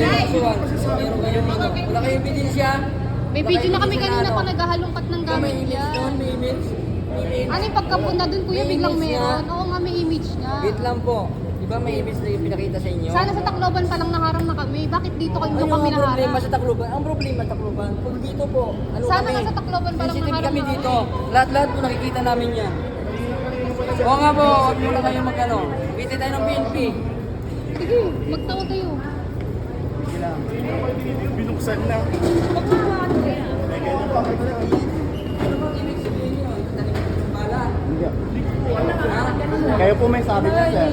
kasuhan. Meron kayo dito. Wala kayong ebidensya. May video na kami kanina pa naghahalongkat ng May gamit image niya. doon, may image. Ano yung pagkapunta doon kuya, May biglang image niya. meron? Oo nga, may image niya. Wait lang po. Di ba may image na yung pinakita sa inyo? Sana sa Tacloban pa lang naharang na kami. Bakit dito kayo Ano doon kami ang problema naharang? sa Tacloban? Ang problema sa Tacloban, kung dito po, ano Sana kami? nga sa Tacloban pa lang Sensitive naharang kami na dito. Lahat-lahat po nakikita namin yan. Oo nga po, huwag muna kayo magano. Biti tayo ng PNP. Sige, magtawag kayo. Sige lang. Binuksan na. Huwag mo ano kaya. Ano bang ibig sabihin nyo? Tanim ng bala. Kayo po may sabi niya, sir.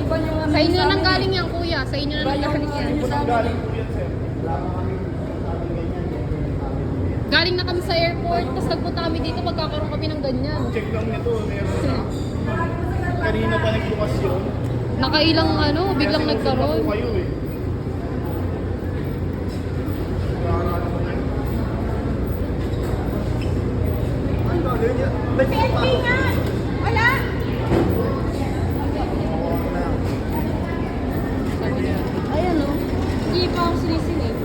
Sa inyo na nang galing yan kuya. Sa inyo na nang galing yan. Galing na kami sa airport, tapos nagpunta kami dito, magkakaroon kami ng ganyan. Check lang nito, meron. Kanina pa nagbukas yun. Nakailang ano, biglang Kaya sinusunod nagkaroon. po kayo eh. PNP nga! Wala! Ayan o. Hindi pa ako sinisilip.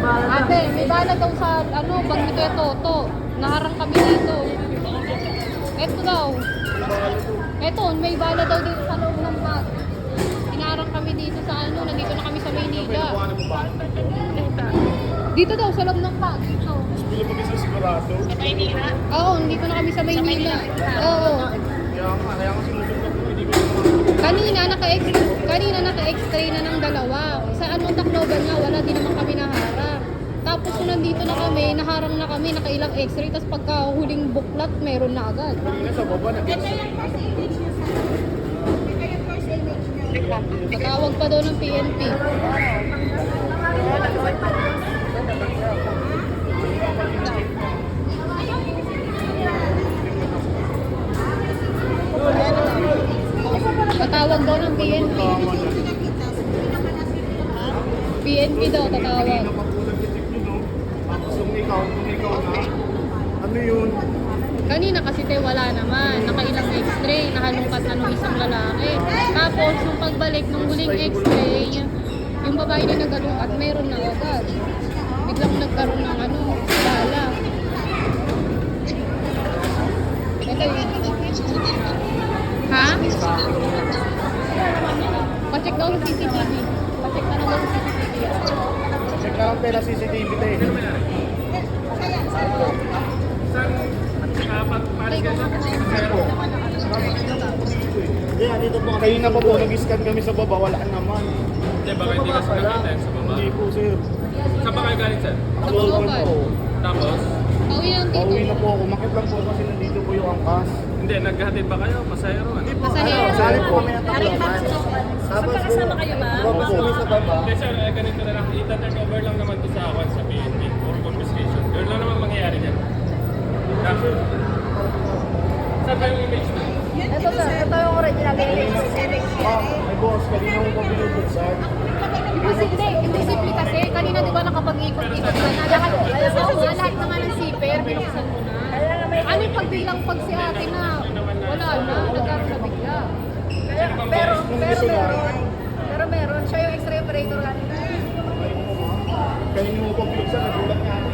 Ate, may bala daw sa ano, bag ni Kuya Toto. Naharang kami dito. Eto daw. Eto, may bala daw dito sa loob ng bag. Inaharang kami dito sa ano, nandito na kami sa Maynila. Dito daw, sa loob ng bag. Dito. Bili pa kasi sigurado. Oo, nandito na kami sa Maynila. Oo. Kaya nga sinusunod po, hindi ko Kanina naka-x-ray na ng dalawa. Sa anong Tacloban nga, wala din naman kami naharang. Tapos nung nandito na kami, naharang na kami, nakailang x-ray, tapos pagka huling buklat, meron na agad. kanina sa baba na. Patawag pa daw ng PNP. Patawag daw ng PNP. PNP daw, tatawag. Kanina pa po nag-check nyo, no? Tapos kung ikaw na, ano yun? Kanina kasi wala naman. Nakailang x-ray, nahalungkat na nung isang lalaki. Tapos, yung pagbalik ng huling x-ray, yung babae na nagalungkat, meron na agad. Biglang nagkaroon ng ano, bala. Ito yun. Ha? Pacheck daw ng CCTV. Pacheck na daw ng CCTV. Check na lang tayo na CCTV tayo. Hindi, dito po. Kanina pa po, nag-scan kami sa baba, wala naman. Hindi, baka hindi kasi nakita yan sa baba. Hindi po, sir. Saan ba kayo galing, sir? Tacloban po. Tapos, Pauwi lang dito. Pauwi na po ako. Makit lang po kasi nandito po yung angkas. hindi, naghahatid ba kayo? Masayro, ano? Pasahero. Sali po kami ng Tacloban. Tapos po, lumabas kami sa baba. Hindi, sir, ganito na lang. Ita-turn over lang naman to sa akin sa PNP or confiscation. Yun lang naman mangyayari dyan. Saan ba yung image mo? Ito sir, ito yung original image. May boss, kanina ko pa binubuksan. Kasi hindi, imposible kasi. Kanina di ba nakapag-ikot-ikot ka na. Lahat, lahat naman ng zipper, binuksan mo na. Ano yung pagbilang pag si ate na wala na, nagkaroon na bigla. Pero meron, siya yung extra operator kanina. Kanina ko pa binubuksan, nagulat nga ako.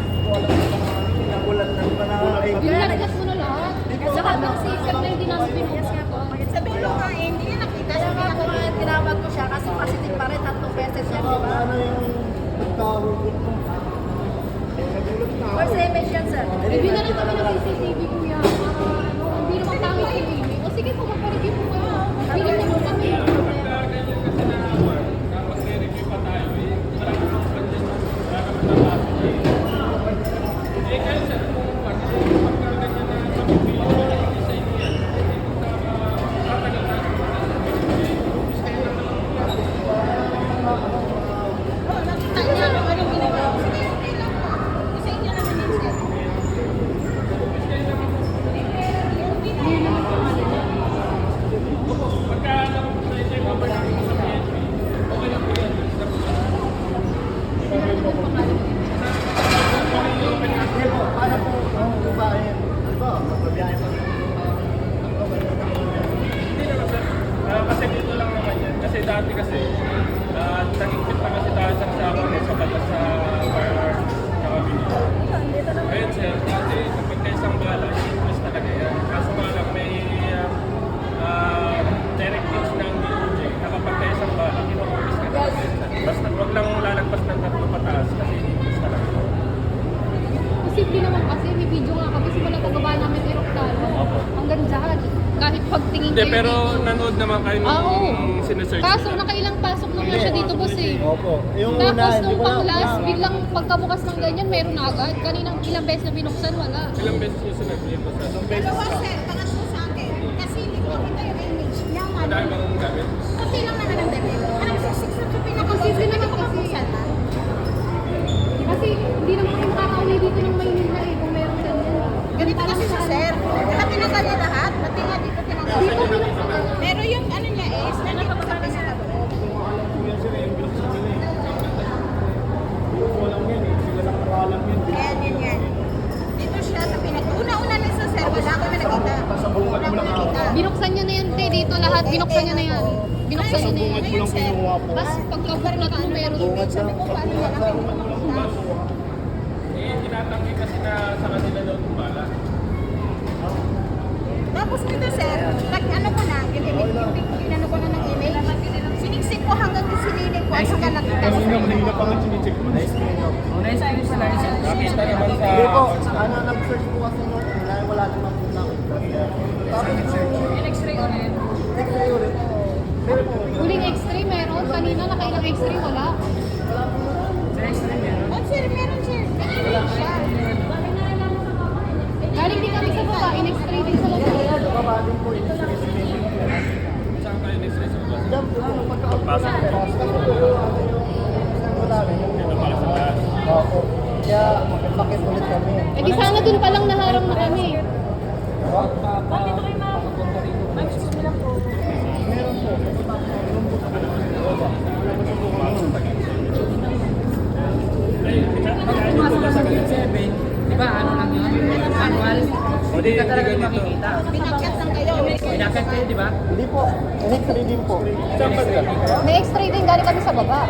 Nagulat na ba na? Binargas mo na lahat. Saka ng zipper na hindi namin binuksan. Sabihin mo nga, hindi niya nakita. Kaya nga po nga tinawag ko siya kasi positive pa rin 3 beses yan, di ba? Ano yung nagkahugot mo? Nagulat na ako. First image yan, sir. Bibili na lang kami ng CCTV kuya. Para ano, hindi naman pangit yung image. O sige po, magpa-review po kayo. Bili na po kami. Tapos may-review pa tayo, eh. Marami pang budget. Marami pang budget. Eh, kayo, sir, kung pagkaganyan na mabibili ko na hindi sa inyo yan. Tatagal na. Tanya, anong ginawa? Kasi hindi naman yun, sir. Basta wag lang lalagpas ng 3 pataas kasi isa lang. Posible naman kasi, may video nga kami simula pagbaba namin Eroktalo. Hanggang dyan. Kahit pagtingin Hindi, kayo pero dito. nanood naman kayo Oo. nung sinesearch. Kaso nakailang pasok naman siya dito, boss eh. Opo. Yung Tapos una, hindi nung ko pang last, na. biglang pagkabukas ng ganyan, meron na agad. Kaninang ilang beses na binuksan, wala. Ilang beses yung sinag-clip mo sa Dalawa sir, pangatlo sa akin. Kasi hindi ko makita yung image niya. dahil marunong gamit. Kasi lang naman ang dali. Alam mo, 6 na ito Posible naman kasi. pinakabuksan na. Kasi hindi naman kayo makakauli dito ng Maynila eh, kung meron ganyan. Ganito kasi si sir. Lahat tinanggal niya lahat. Pati nga dito tinanggal. Dito binuksan. Pero yung ano niya is, nandito sa pinakabuksan. Walang yan eh. Sila lang nakalam yan. Ayan, yun yan. Dito siya sa Una-una na sa sir, wala kami nakita. Wala kami nakita. Binuksan niya na yan, te. Dito lahat, binuksan niya na yan. Binuksan niya na yan. Bungad mo lang kinuha po. Tapos pagkabuklat mo, meron. Sabi ko, paano na lang Tinatanggi kasi na sa kanila daw bala. Tapos dito sir, ano ko na, ginano ko na ng email. Siniksik ko hanggang sinilip ko at saka nakita ko sa Kanina pa nga chinicheck mo. Na-screen sila. Nakita naman sa... Hindi po. Ano, nag-search po kasi nung wala naman po nakita. In-x-ray ulit. X-ray ulit. Pero po, Huling x-ray meron. Kanina nakailang x-ray, wala. Oh sir, meron sir. May email siya. Galing din kami sa baba, in-x-ray din sa labas. baba din po yung Saan kayo next race mo? Diyan po yung pagkakapasok. Pasok. Dito pala sa taas. Opo. Kaya bakit ulit kami? Eh di sana dun palang naharang na kami. Meron po. Pumasok ka sa grade 7, di ba ano lang yun? Annual. Hindi ka talaga makikita. Pinakyat lang kayo. Pinakat kayo, di ba? Hindi po. X-ray din po. May x-ray din, galing kami sa baba.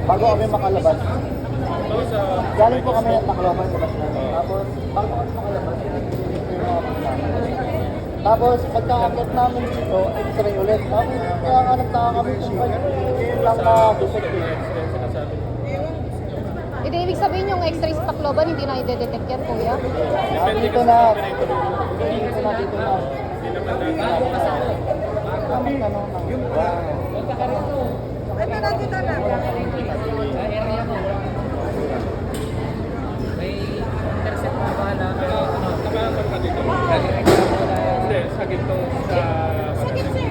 Bago kami makalabas. Ito sa... Galing po kami at Tacloban. Tapos, bago kami makalabas, tapos, pagka-akit namin dito, x-ray ulit. Tapos, kaya nga nagtaka kami kung yun lang na defect eh. Sinasabi. Eh di ibig sabihin yung x-ray sa Tacloban, hindi na i-detect yan, kuya. Dito na. Dito na, dito na. Kami tanong lang. Ito na, dito na. Sa area mo. May intercept na bahala. Pero ano, Kabahan ka dito. Hindi, sa ginto sa... Sakit sir.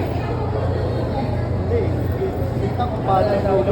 Hindi. Kita ko paano yung